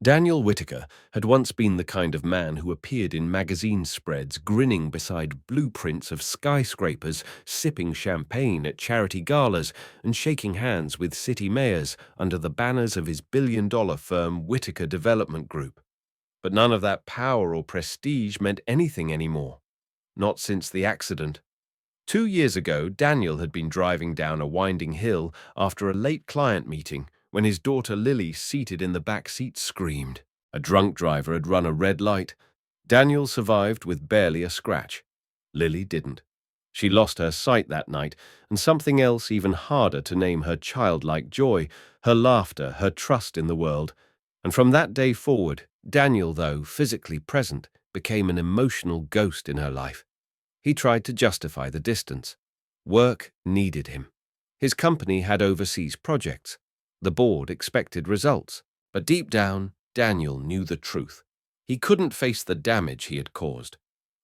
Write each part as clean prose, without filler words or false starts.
Daniel Whitaker had once been the kind of man who appeared in magazine spreads grinning beside blueprints of skyscrapers, sipping champagne at charity galas, and shaking hands with city mayors under the banners of his billion-dollar firm Whitaker Development Group. But none of that power or prestige meant anything anymore. Not since the accident. 2 years ago, Daniel had been driving down a winding hill after a late client meeting when his daughter Lily, seated in the back seat, screamed. A drunk driver had run a red light. Daniel survived with barely a scratch. Lily didn't. She lost her sight that night, and something else even harder to name, her childlike joy, her laughter, her trust in the world. And from that day forward, Daniel, though physically present, became an emotional ghost in her life. He tried to justify the distance. Work needed him. His company had overseas projects. The board expected results. But deep down, Daniel knew the truth. He couldn't face the damage he had caused.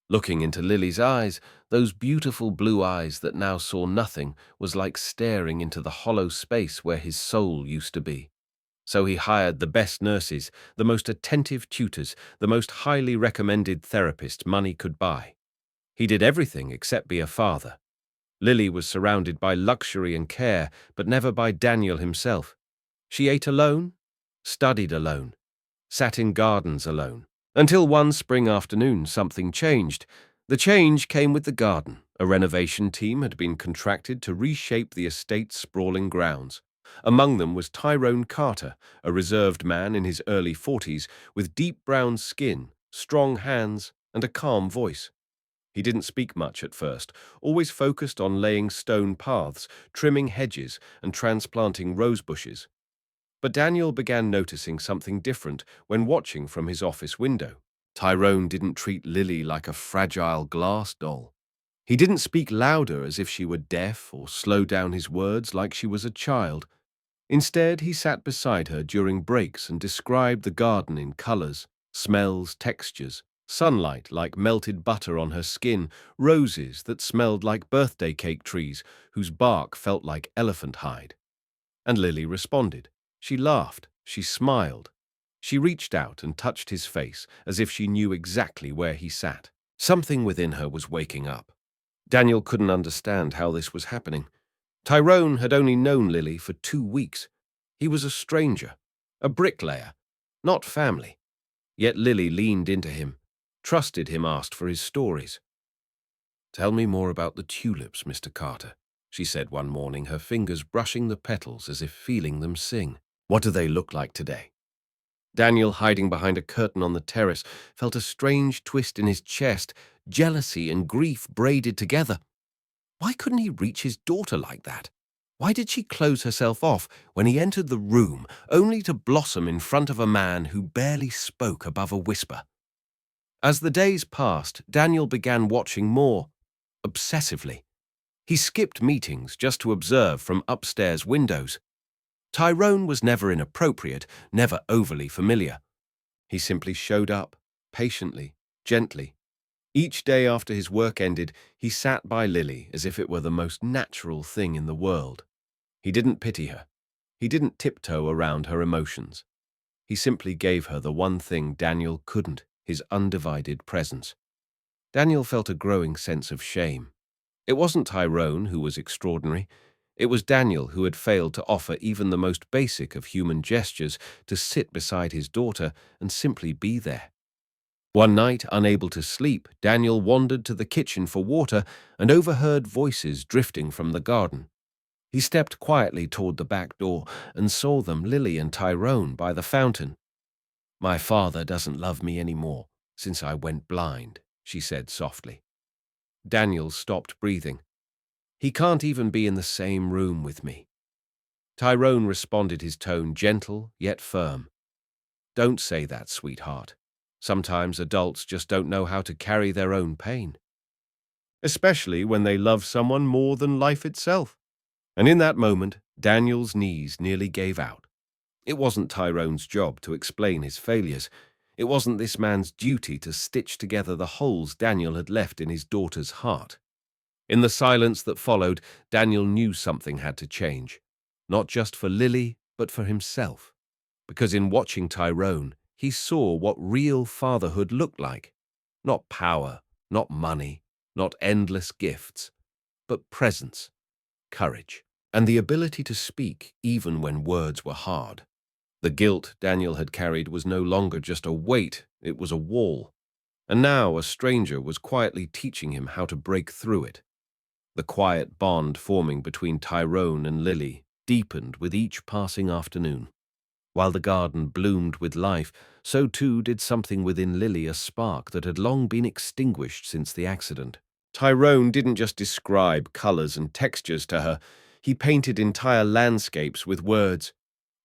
Looking into Lily's eyes, those beautiful blue eyes that now saw nothing, was like staring into the hollow space where his soul used to be. So he hired the best nurses, the most attentive tutors, the most highly recommended therapists money could buy. He did everything except be a father. Lily was surrounded by luxury and care, but never by Daniel himself. She ate alone, studied alone, sat in gardens alone, until one spring afternoon something changed. The change came with the garden. A renovation team had been contracted to reshape the estate's sprawling grounds. Among them was Tyrone Carter, a reserved man in his early 40s, with deep brown skin, strong hands, and a calm voice. He didn't speak much at first, always focused on laying stone paths, trimming hedges, and transplanting rose bushes. But Daniel began noticing something different when watching from his office window. Tyrone didn't treat Lily like a fragile glass doll. He didn't speak louder as if she were deaf or slow down his words like she was a child. Instead, he sat beside her during breaks and described the garden in colors, smells, textures, sunlight like melted butter on her skin, roses that smelled like birthday cake trees whose bark felt like elephant hide. And Lily responded. She laughed, she smiled. She reached out and touched his face as if she knew exactly where he sat. Something within her was waking up. Daniel couldn't understand how this was happening. Tyrone had only known Lily for 2 weeks. He was a stranger, a bricklayer, not family. Yet Lily leaned into him, trusted him, asked for his stories. "Tell me more about the tulips, Mr. Carter," she said one morning, her fingers brushing the petals as if feeling them sing. "What do they look like today?" Daniel, hiding behind a curtain on the terrace, felt a strange twist in his chest, jealousy and grief braided together. Why couldn't he reach his daughter like that? Why did she close herself off when he entered the room, only to blossom in front of a man who barely spoke above a whisper? As the days passed, Daniel began watching more, obsessively. He skipped meetings just to observe from upstairs windows. Tyrone was never inappropriate, never overly familiar. He simply showed up, patiently, gently. Each day after his work ended, he sat by Lily as if it were the most natural thing in the world. He didn't pity her. He didn't tiptoe around her emotions. He simply gave her the one thing Daniel couldn't, his undivided presence. Daniel felt a growing sense of shame. It wasn't Tyrone who was extraordinary. It was Daniel who had failed to offer even the most basic of human gestures, to sit beside his daughter and simply be there. One night, unable to sleep, Daniel wandered to the kitchen for water and overheard voices drifting from the garden. He stepped quietly toward the back door and saw them, Lily and Tyrone, by the fountain. "My father doesn't love me anymore since I went blind," she said softly. Daniel stopped breathing. "He can't even be in the same room with me." Tyrone responded, his tone gentle yet firm. "Don't say that, sweetheart. Sometimes adults just don't know how to carry their own pain. Especially when they love someone more than life itself." And in that moment, Daniel's knees nearly gave out. It wasn't Tyrone's job to explain his failures. It wasn't this man's duty to stitch together the holes Daniel had left in his daughter's heart. In the silence that followed, Daniel knew something had to change. Not just for Lily, but for himself. Because in watching Tyrone, he saw what real fatherhood looked like. Not power, not money, not endless gifts, but presence, courage, and the ability to speak even when words were hard. The guilt Daniel had carried was no longer just a weight, it was a wall. And now a stranger was quietly teaching him how to break through it. The quiet bond forming between Tyrone and Lily deepened with each passing afternoon. While the garden bloomed with life, so too did something within Lily, a spark that had long been extinguished since the accident. Tyrone didn't just describe colors and textures to her, he painted entire landscapes with words.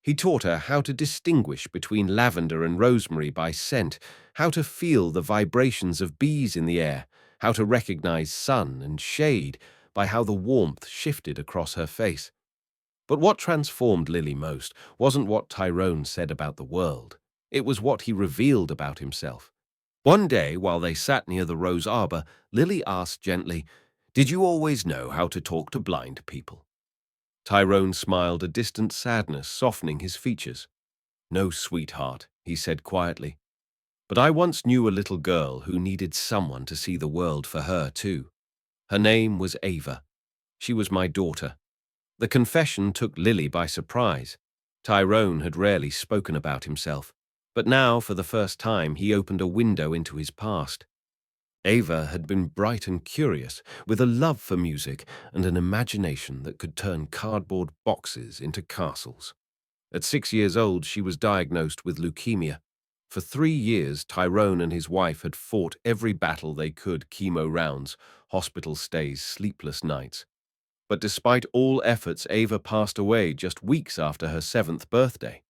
He taught her how to distinguish between lavender and rosemary by scent, how to feel the vibrations of bees in the air, how to recognize sun and shade by how the warmth shifted across her face. But what transformed Lily most wasn't what Tyrone said about the world. It was what he revealed about himself. One day, while they sat near the rose arbor, Lily asked gently, "Did you always know how to talk to blind people?" Tyrone smiled, a distant sadness softening his features. "No, sweetheart," he said quietly. "But I once knew a little girl who needed someone to see the world for her, too. Her name was Ava. She was my daughter." The confession took Lily by surprise. Tyrone had rarely spoken about himself, but now, for the first time, he opened a window into his past. Ava had been bright and curious, with a love for music and an imagination that could turn cardboard boxes into castles. At 6 years old, she was diagnosed with leukemia. For 3 years, Tyrone and his wife had fought every battle they could: chemo rounds, hospital stays, sleepless nights. But despite all efforts, Ava passed away just weeks after her 7th birthday.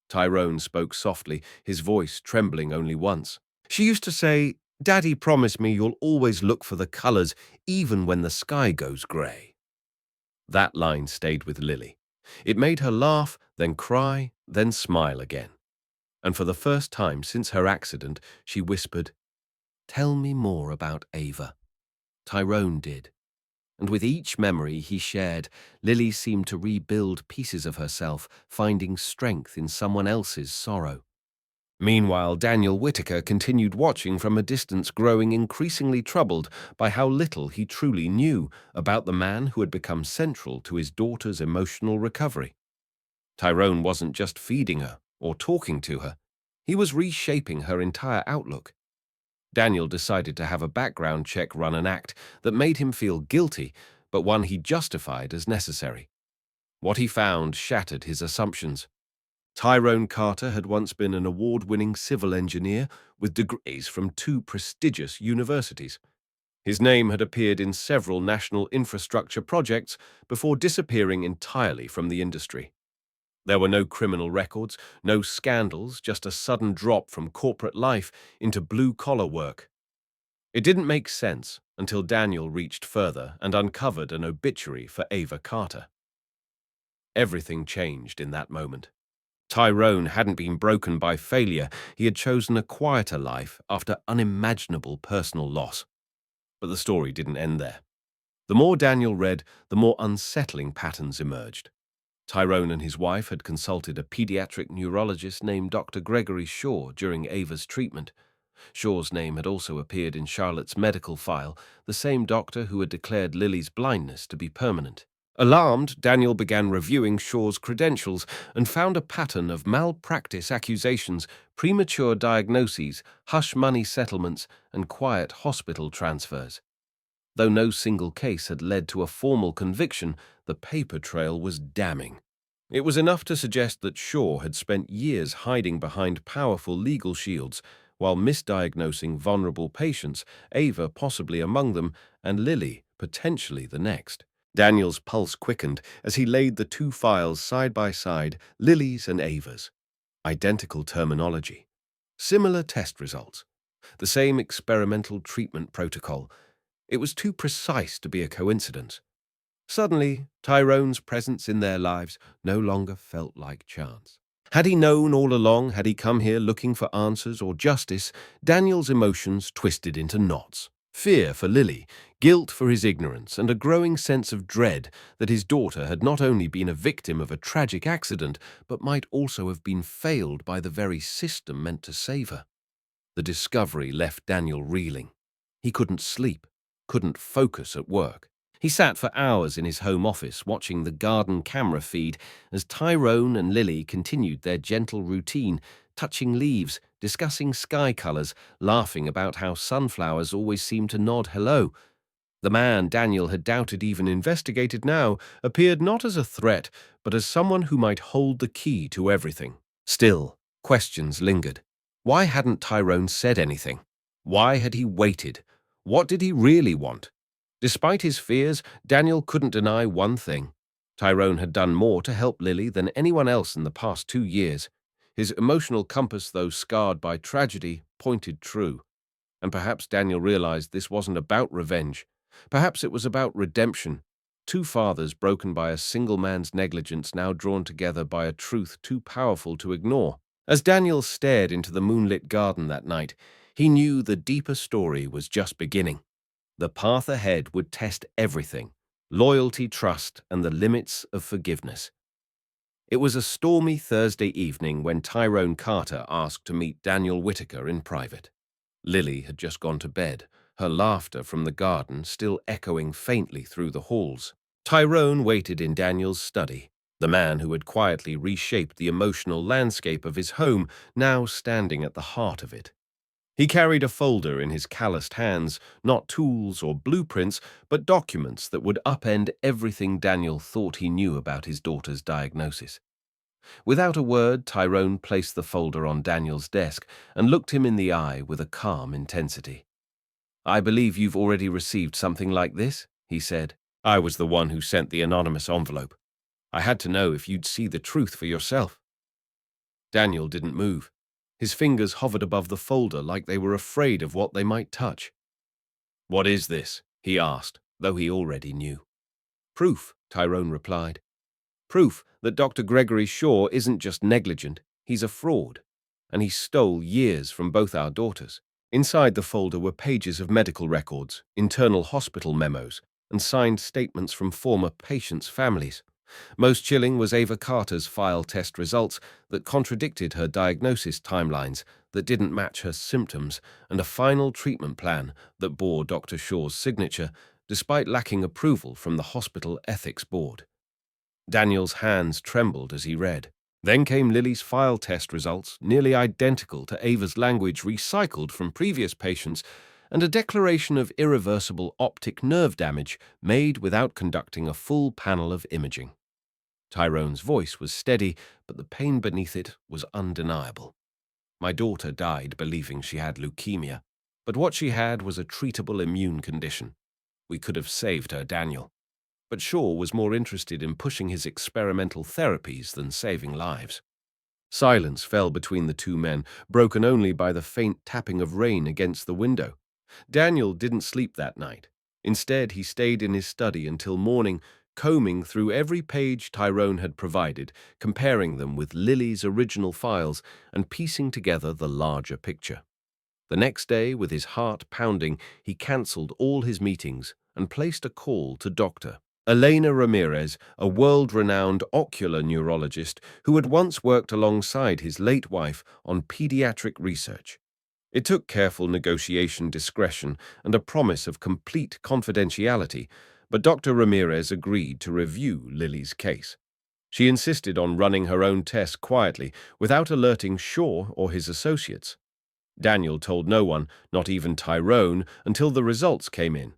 Tyrone spoke softly, his voice trembling only once. "She used to say, 'Daddy, promise me you'll always look for the colors, even when the sky goes grey.'" That line stayed with Lily. It made her laugh, then cry, then smile again. And for the first time since her accident, she whispered, "Tell me more about Ava." Tyrone did. And with each memory he shared, Lily seemed to rebuild pieces of herself, finding strength in someone else's sorrow. Meanwhile, Daniel Whitaker continued watching from a distance, growing increasingly troubled by how little he truly knew about the man who had become central to his daughter's emotional recovery. Tyrone wasn't just feeding her or talking to her. He was reshaping her entire outlook. Daniel decided to have a background check run, an act that made him feel guilty, but one he justified as necessary. What he found shattered his assumptions. Tyrone Carter had once been an award-winning civil engineer with degrees from 2 prestigious universities. His name had appeared in several national infrastructure projects before disappearing entirely from the industry. There were no criminal records, no scandals, just a sudden drop from corporate life into blue-collar work. It didn't make sense until Daniel reached further and uncovered an obituary for Ava Carter. Everything changed in that moment. Tyrone hadn't been broken by failure. He had chosen a quieter life after unimaginable personal loss. But the story didn't end there. The more Daniel read, the more unsettling patterns emerged. Tyrone and his wife had consulted a pediatric neurologist named Dr. Gregory Shaw during Ava's treatment. Shaw's name had also appeared in Charlotte's medical file, the same doctor who had declared Lily's blindness to be permanent. Alarmed, Daniel began reviewing Shaw's credentials and found a pattern of malpractice accusations, premature diagnoses, hush money settlements, and quiet hospital transfers. Though no single case had led to a formal conviction, the paper trail was damning. It was enough to suggest that Shaw had spent years hiding behind powerful legal shields, while misdiagnosing vulnerable patients, Ava possibly among them, and Lily potentially the next. Daniel's pulse quickened as he laid the 2 files side by side, Lily's and Ava's. Identical terminology, similar test results, the same experimental treatment protocol. It was too precise to be a coincidence. Suddenly, Tyrone's presence in their lives no longer felt like chance. Had he known all along? Had he come here looking for answers or justice? Daniel's emotions twisted into knots. Fear for Lily, guilt for his ignorance, and a growing sense of dread that his daughter had not only been a victim of a tragic accident, but might also have been failed by the very system meant to save her. The discovery left Daniel reeling. He couldn't sleep, couldn't focus at work. He sat for hours in his home office watching the garden camera feed as Tyrone and Lily continued their gentle routine, touching leaves, discussing sky colors, laughing about how sunflowers always seemed to nod hello. The man Daniel had doubted even investigated now appeared not as a threat, but as someone who might hold the key to everything. Still, questions lingered. Why hadn't Tyrone said anything? Why had he waited? What did he really want? Despite his fears, Daniel couldn't deny one thing. Tyrone had done more to help Lily than anyone else in the past 2 years. His emotional compass, though scarred by tragedy, pointed true. And perhaps Daniel realized this wasn't about revenge. Perhaps it was about redemption. Two fathers broken by a single man's negligence, now drawn together by a truth too powerful to ignore. As Daniel stared into the moonlit garden that night, he knew the deeper story was just beginning. The path ahead would test everything: loyalty, trust, and the limits of forgiveness. It was a stormy Thursday evening when Tyrone Carter asked to meet Daniel Whitaker in private. Lily had just gone to bed, her laughter from the garden still echoing faintly through the halls. Tyrone waited in Daniel's study, the man who had quietly reshaped the emotional landscape of his home, now standing at the heart of it. He carried a folder in his calloused hands, not tools or blueprints, but documents that would upend everything Daniel thought he knew about his daughter's diagnosis. Without a word, Tyrone placed the folder on Daniel's desk and looked him in the eye with a calm intensity. "I believe you've already received something like this," he said. "I was the one who sent the anonymous envelope. I had to know if you'd see the truth for yourself." Daniel didn't move. His fingers hovered above the folder like they were afraid of what they might touch. "What is this?" he asked, though he already knew. "Proof," Tyrone replied. "Proof that Dr. Gregory Shaw isn't just negligent, he's a fraud. And he stole years from both our daughters." Inside the folder were pages of medical records, internal hospital memos, and signed statements from former patients' families. Most chilling was Ava Carter's file test results that contradicted her diagnosis timelines, that didn't match her symptoms, and a final treatment plan that bore Dr. Shaw's signature, despite lacking approval from the hospital ethics board. Daniel's hands trembled as he read. Then came Lily's file test results, nearly identical to Ava's language recycled from previous patients, and a declaration of irreversible optic nerve damage made without conducting a full panel of imaging. Tyrone's voice was steady, but the pain beneath it was undeniable. "My daughter died believing she had leukemia, but what she had was a treatable immune condition. We could have saved her, Daniel." But Shaw was more interested in pushing his experimental therapies than saving lives. Silence fell between the two men, broken only by the faint tapping of rain against the window. Daniel didn't sleep that night. Instead, he stayed in his study until morning, combing through every page Tyrone had provided, comparing them with Lily's original files, and piecing together the larger picture. The next day, with his heart pounding, he cancelled all his meetings and placed a call to Dr. Elena Ramirez, a world-renowned ocular neurologist who had once worked alongside his late wife on pediatric research. It took careful negotiation, discretion, and a promise of complete confidentiality, but Dr. Ramirez agreed to review Lily's case. She insisted on running her own tests quietly, without alerting Shaw or his associates. Daniel told no one, not even Tyrone, until the results came in.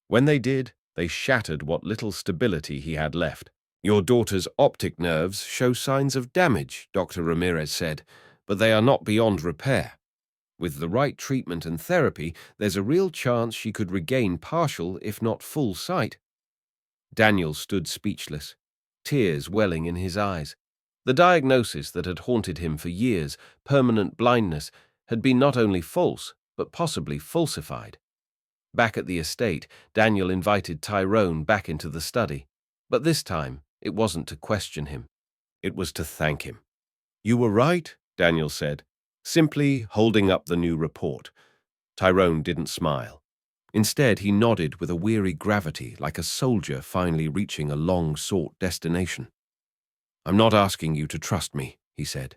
When they did, they shattered what little stability he had left. "Your daughter's optic nerves show signs of damage," Dr. Ramirez said, "but they are not beyond repair. With the right treatment and therapy, there's a real chance she could regain partial, if not full, sight." Daniel stood speechless, tears welling in his eyes. The diagnosis that had haunted him for years, permanent blindness, had been not only false, but possibly falsified. Back at the estate, Daniel invited Tyrone back into the study. But this time, it wasn't to question him. It was to thank him. "You were right," Daniel said, simply holding up the new report. Tyrone didn't smile. Instead, he nodded with a weary gravity, like a soldier finally reaching a long-sought destination. "I'm not asking you to trust me," he said.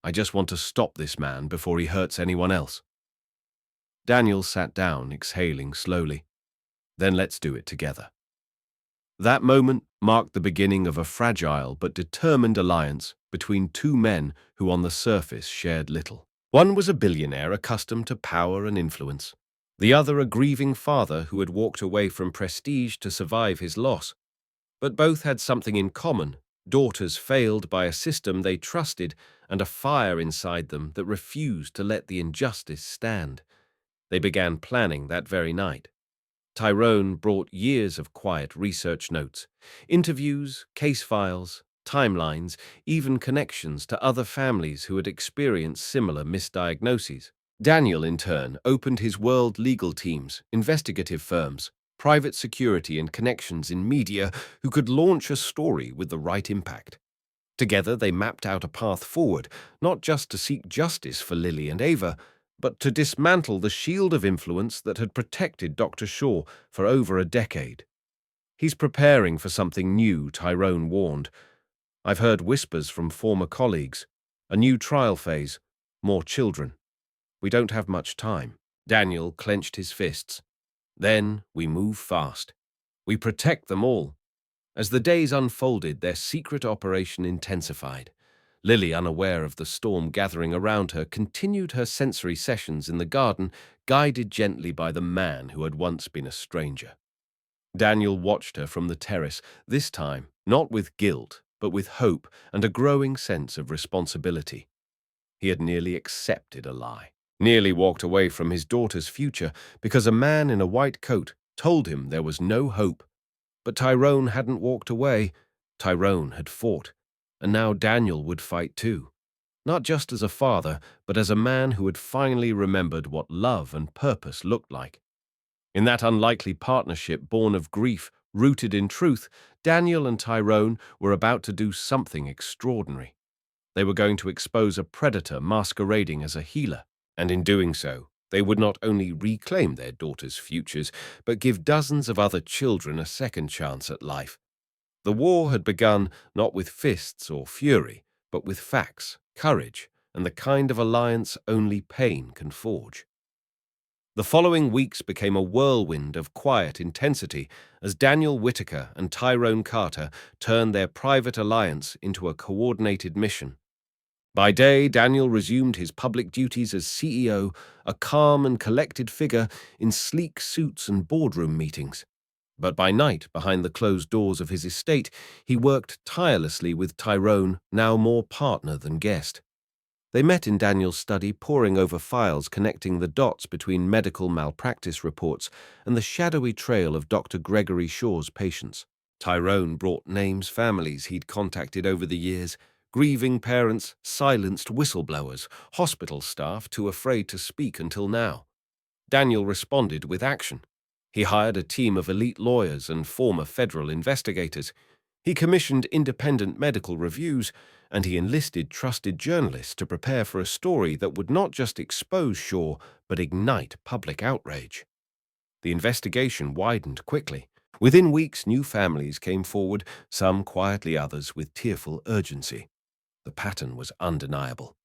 "I just want to stop this man before he hurts anyone else." Daniel sat down, exhaling slowly. "Then let's do it together." That moment marked the beginning of a fragile but determined alliance between two men who on the surface shared little. One was a billionaire accustomed to power and influence. The other a grieving father who had walked away from prestige to survive his loss. But both had something in common: daughters failed by a system they trusted and a fire inside them that refused to let the injustice stand. They began planning that very night. Tyrone brought years of quiet research notes, interviews, case files, timelines, even connections to other families who had experienced similar misdiagnoses. Daniel, in turn, opened his world legal teams, investigative firms, private security and connections in media who could launch a story with the right impact. Together, they mapped out a path forward, not just to seek justice for Lily and Ava, but to dismantle the shield of influence that had protected Dr. Shaw for over a decade. "He's preparing for something new," Tyrone warned. "I've heard whispers from former colleagues. A new trial phase, more children. We don't have much time." Daniel clenched his fists. "Then we move fast. We protect them all." As the days unfolded, their secret operation intensified. Lily, unaware of the storm gathering around her, continued her sensory sessions in the garden, guided gently by the man who had once been a stranger. Daniel watched her from the terrace, this time not with guilt, but with hope and a growing sense of responsibility. He had nearly accepted a lie, nearly walked away from his daughter's future because a man in a white coat told him there was no hope. But Tyrone hadn't walked away. Tyrone had fought. And now Daniel would fight too. Not just as a father, but as a man who had finally remembered what love and purpose looked like. In that unlikely partnership born of grief, rooted in truth, Daniel and Tyrone were about to do something extraordinary. They were going to expose a predator masquerading as a healer, and in doing so, they would not only reclaim their daughters' futures, but give dozens of other children a second chance at life. The war had begun not with fists or fury, but with facts, courage, and the kind of alliance only pain can forge. The following weeks became a whirlwind of quiet intensity as Daniel Whitaker and Tyrone Carter turned their private alliance into a coordinated mission. By day, Daniel resumed his public duties as CEO, a calm and collected figure in sleek suits and boardroom meetings. But by night, behind the closed doors of his estate, he worked tirelessly with Tyrone, now more partner than guest. They met in Daniel's study, poring over files connecting the dots between medical malpractice reports and the shadowy trail of Dr. Gregory Shaw's patients. Tyrone brought names, families he'd contacted over the years, grieving parents, silenced whistleblowers, hospital staff too afraid to speak until now. Daniel responded with action. He hired a team of elite lawyers and former federal investigators. He commissioned independent medical reviews, and he enlisted trusted journalists to prepare for a story that would not just expose Shaw, but ignite public outrage. The investigation widened quickly. Within weeks, new families came forward, some quietly, others with tearful urgency. The pattern was undeniable.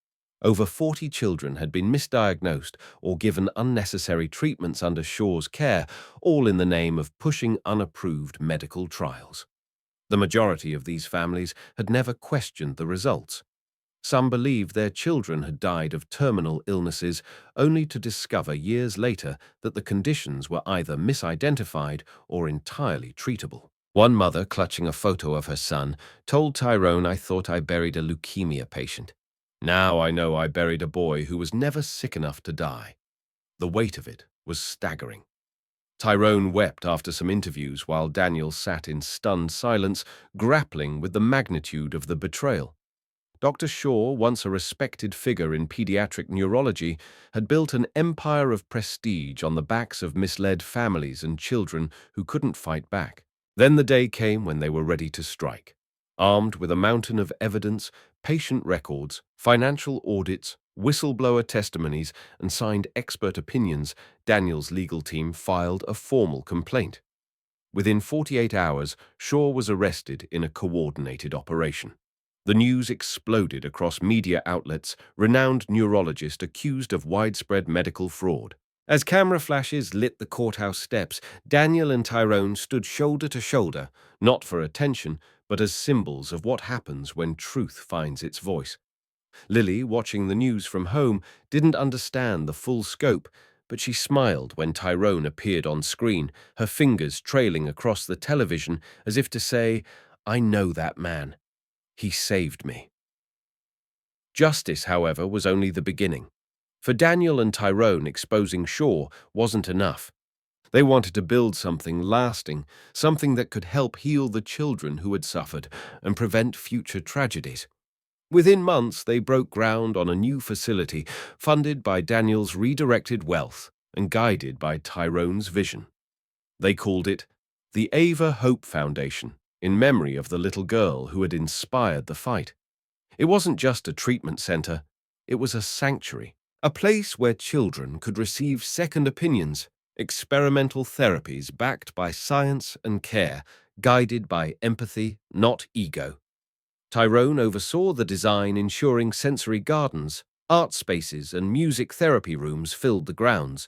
Over 40 children had been misdiagnosed or given unnecessary treatments under Shaw's care, all in the name of pushing unapproved medical trials. The majority of these families had never questioned the results. Some believed their children had died of terminal illnesses, only to discover years later that the conditions were either misidentified or entirely treatable. One mother, clutching a photo of her son, told Tyrone, "I thought I buried a leukemia patient. Now I know I buried a boy who was never sick enough to die." The weight of it was staggering. Tyrone wept after some interviews while Daniel sat in stunned silence, grappling with the magnitude of the betrayal. Dr. Shaw, once a respected figure in pediatric neurology, had built an empire of prestige on the backs of misled families and children who couldn't fight back. Then the day came when they were ready to strike. Armed with a mountain of evidence, patient records, financial audits, whistleblower testimonies, and signed expert opinions, Daniel's legal team filed a formal complaint. Within 48 hours, Shaw was arrested in a coordinated operation. The news exploded across media outlets, renowned neurologist accused of widespread medical fraud. As camera flashes lit the courthouse steps, Daniel and Tyrone stood shoulder to shoulder, not for attention, but as symbols of what happens when truth finds its voice. Lily, watching the news from home, didn't understand the full scope, but she smiled when Tyrone appeared on screen, her fingers trailing across the television as if to say, "I know that man. He saved me." Justice, however, was only the beginning. For Daniel and Tyrone, exposing Shaw wasn't enough. They wanted to build something lasting, something that could help heal the children who had suffered and prevent future tragedies. Within months, they broke ground on a new facility funded by Daniel's redirected wealth and guided by Tyrone's vision. They called it the Ava Hope Foundation, in memory of the little girl who had inspired the fight. It wasn't just a treatment center, it was a sanctuary, a place where children could receive second opinions, experimental therapies backed by science and care, guided by empathy, not ego. Tyrone oversaw the design, ensuring sensory gardens, art spaces, and music therapy rooms filled the grounds.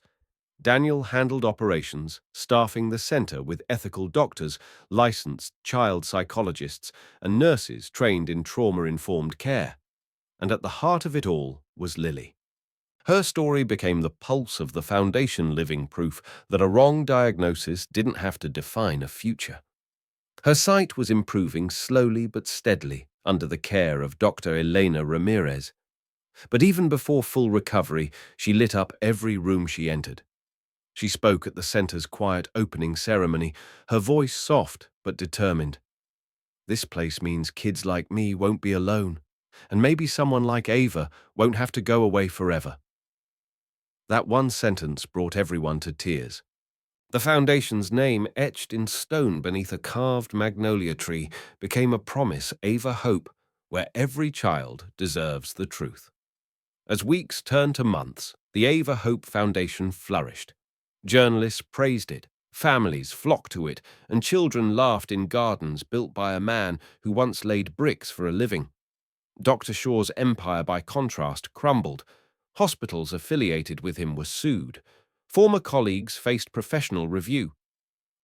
Daniel handled operations, staffing the center with ethical doctors, licensed child psychologists, and nurses trained in trauma-informed care. And at the heart of it all was Lily. Her story became the pulse of the foundation, living proof that a wrong diagnosis didn't have to define a future. Her sight was improving slowly but steadily under the care of Dr. Elena Ramirez. But even before full recovery, she lit up every room she entered. She spoke at the center's quiet opening ceremony, her voice soft but determined. "This place means kids like me won't be alone, and maybe someone like Ava won't have to go away forever." That one sentence brought everyone to tears. The foundation's name, etched in stone beneath a carved magnolia tree, became a promise, Ava Hope, where every child deserves the truth. As weeks turned to months, the Ava Hope Foundation flourished. Journalists praised it, families flocked to it, and children laughed in gardens built by a man who once laid bricks for a living. Dr. Shaw's empire, by contrast, crumbled. Hospitals affiliated with him were sued. Former colleagues faced professional review,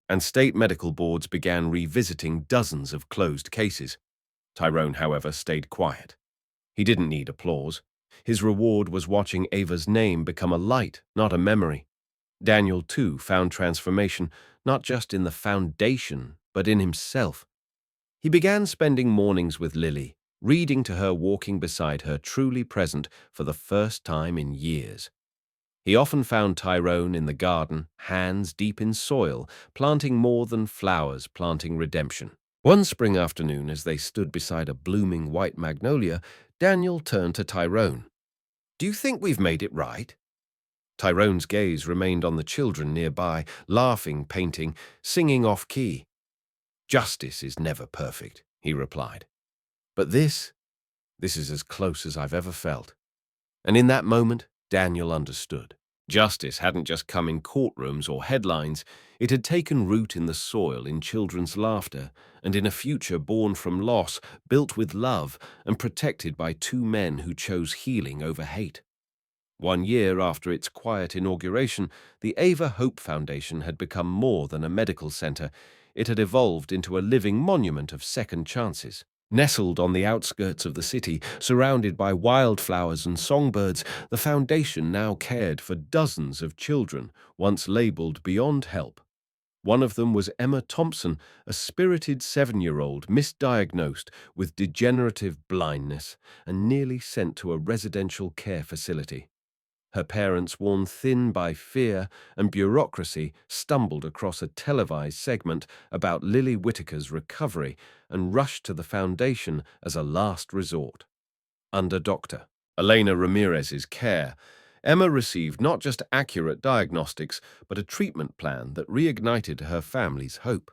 and state medical boards began revisiting dozens of closed cases. Tyrone, however, stayed quiet. He didn't need applause. His reward was watching Ava's name become a light, not a memory. Daniel, too, found transformation, not just in the foundation, but in himself. He began spending mornings with Lily, reading to her, walking beside her, truly present for the first time in years. He often found Tyrone in the garden, hands deep in soil, planting more than flowers, planting redemption. One spring afternoon, as they stood beside a blooming white magnolia, Daniel turned to Tyrone. "Do you think we've made it right?" Tyrone's gaze remained on the children nearby, laughing, painting, singing off-key. "Justice is never perfect," he replied. "But this is as close as I've ever felt." And in that moment, Daniel understood. Justice hadn't just come in courtrooms or headlines. It had taken root in the soil, in children's laughter, and in a future born from loss, built with love, and protected by two men who chose healing over hate. 1 year after its quiet inauguration, the Ava Hope Foundation had become more than a medical center. It had evolved into a living monument of second chances. Nestled on the outskirts of the city, surrounded by wildflowers and songbirds, the foundation now cared for dozens of children, once labeled beyond help. One of them was Emma Thompson, a spirited 7-year-old misdiagnosed with degenerative blindness and nearly sent to a residential care facility. Her parents, worn thin by fear and bureaucracy, stumbled across a televised segment about Lily Whitaker's recovery and rushed to the foundation as a last resort. Under Dr. Elena Ramirez's care, Emma received not just accurate diagnostics, but a treatment plan that reignited her family's hope.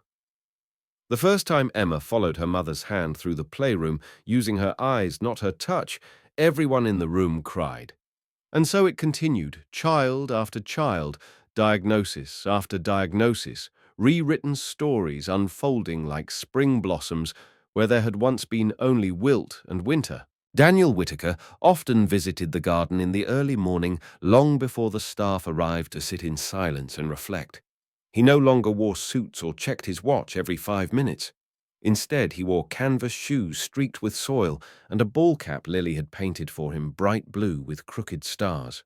The first time Emma followed her mother's hand through the playroom, using her eyes, not her touch, everyone in the room cried. And so it continued, child after child, diagnosis after diagnosis, rewritten stories unfolding like spring blossoms where there had once been only wilt and winter. Daniel Whitaker often visited the garden in the early morning, long before the staff arrived to sit in silence and reflect. He no longer wore suits or checked his watch every 5 minutes. Instead, he wore canvas shoes streaked with soil and a ball cap Lily had painted for him bright blue with crooked stars.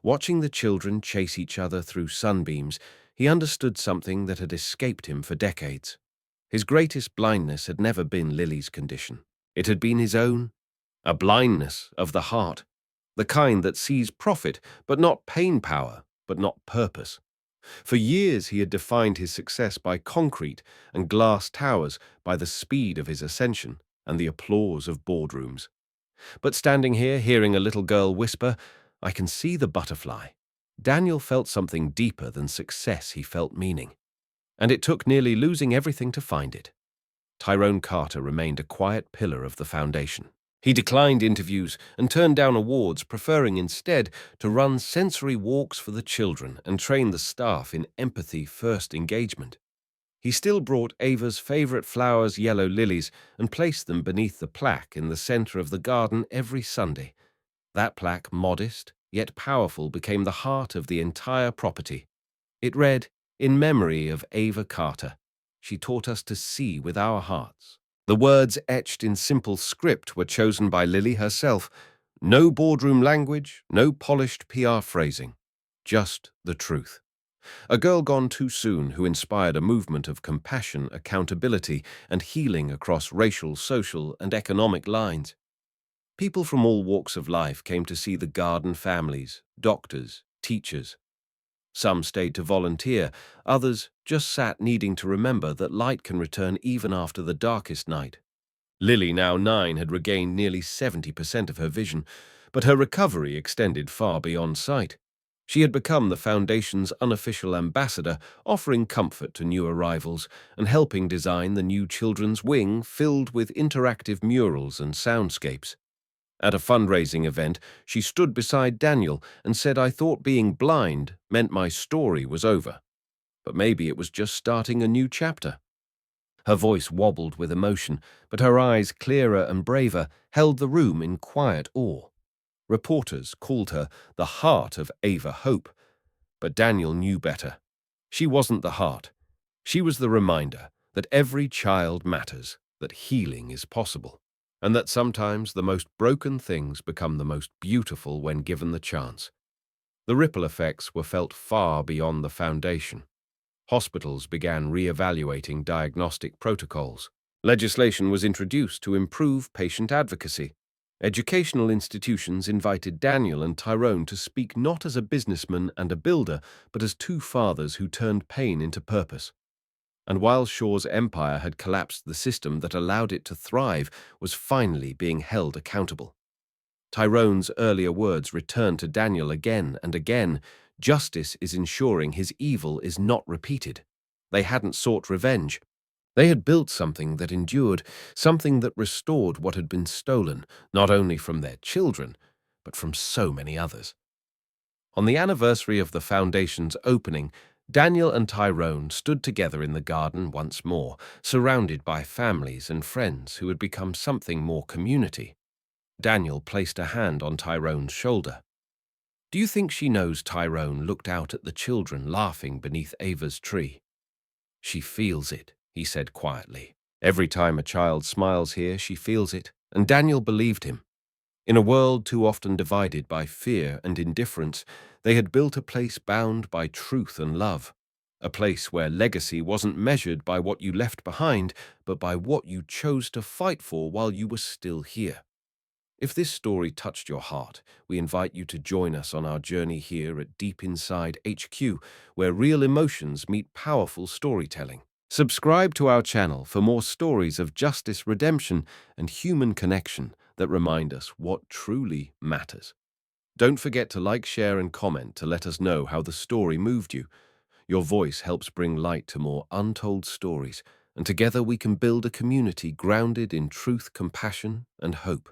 Watching the children chase each other through sunbeams, he understood something that had escaped him for decades. His greatest blindness had never been Lily's condition. It had been his own, a blindness of the heart, the kind that sees profit, but not pain power, but not purpose. For years he had defined his success by concrete and glass towers, by the speed of his ascension and the applause of boardrooms. But standing here, hearing a little girl whisper, "I can see the butterfly," Daniel felt something deeper than success. He felt meaning. And it took nearly losing everything to find it. Tyrone Carter remained a quiet pillar of the foundation. He declined interviews and turned down awards, preferring instead to run sensory walks for the children and train the staff in empathy-first engagement. He still brought Ava's favorite flowers, yellow lilies, and placed them beneath the plaque in the center of the garden every Sunday. That plaque, modest yet powerful, became the heart of the entire property. It read, "In memory of Ava Carter. She taught us to see with our hearts." The words etched in simple script were chosen by Lily herself. No boardroom language, no polished PR phrasing. Just the truth. A girl gone too soon who inspired a movement of compassion, accountability, and healing across racial, social, and economic lines. People from all walks of life came to see the garden: families, doctors, teachers. Some stayed to volunteer, others just sat needing to remember that light can return even after the darkest night. Lily, now 9, had regained nearly 70% of her vision, but her recovery extended far beyond sight. She had become the Foundation's unofficial ambassador, offering comfort to new arrivals and helping design the new children's wing filled with interactive murals and soundscapes. At a fundraising event, she stood beside Daniel and said, "I thought being blind meant my story was over. But maybe it was just starting a new chapter." Her voice wobbled with emotion, but her eyes, clearer and braver, held the room in quiet awe. Reporters called her the heart of Ava Hope, but Daniel knew better. She wasn't the heart. She was the reminder that every child matters, that healing is possible, and that sometimes the most broken things become the most beautiful when given the chance. The ripple effects were felt far beyond the Foundation. Hospitals began re-evaluating diagnostic protocols. Legislation was introduced to improve patient advocacy. Educational institutions invited Daniel and Tyrone to speak not as a businessman and a builder, but as two fathers who turned pain into purpose. And while Shaw's empire had collapsed, the system that allowed it to thrive was finally being held accountable. Tyrone's earlier words returned to Daniel again and again. Justice is ensuring his evil is not repeated. They hadn't sought revenge. They had built something that endured, something that restored what had been stolen, not only from their children, but from so many others. On the anniversary of the Foundation's opening, Daniel and Tyrone stood together in the garden once more, surrounded by families and friends who had become something more community. Daniel placed a hand on Tyrone's shoulder. "Do you think she knows?" Tyrone looked out at the children laughing beneath Ava's tree. "She feels it," he said quietly. "Every time a child smiles here, she feels it." And Daniel believed him. In a world too often divided by fear and indifference, they had built a place bound by truth and love. A place where legacy wasn't measured by what you left behind, but by what you chose to fight for while you were still here. If this story touched your heart, we invite you to join us on our journey here at Deep Inside HQ, where real emotions meet powerful storytelling. Subscribe to our channel for more stories of justice, redemption, and human connection that remind us what truly matters. Don't forget to like, share, and comment to let us know how the story moved you. Your voice helps bring light to more untold stories, and together we can build a community grounded in truth, compassion, and hope.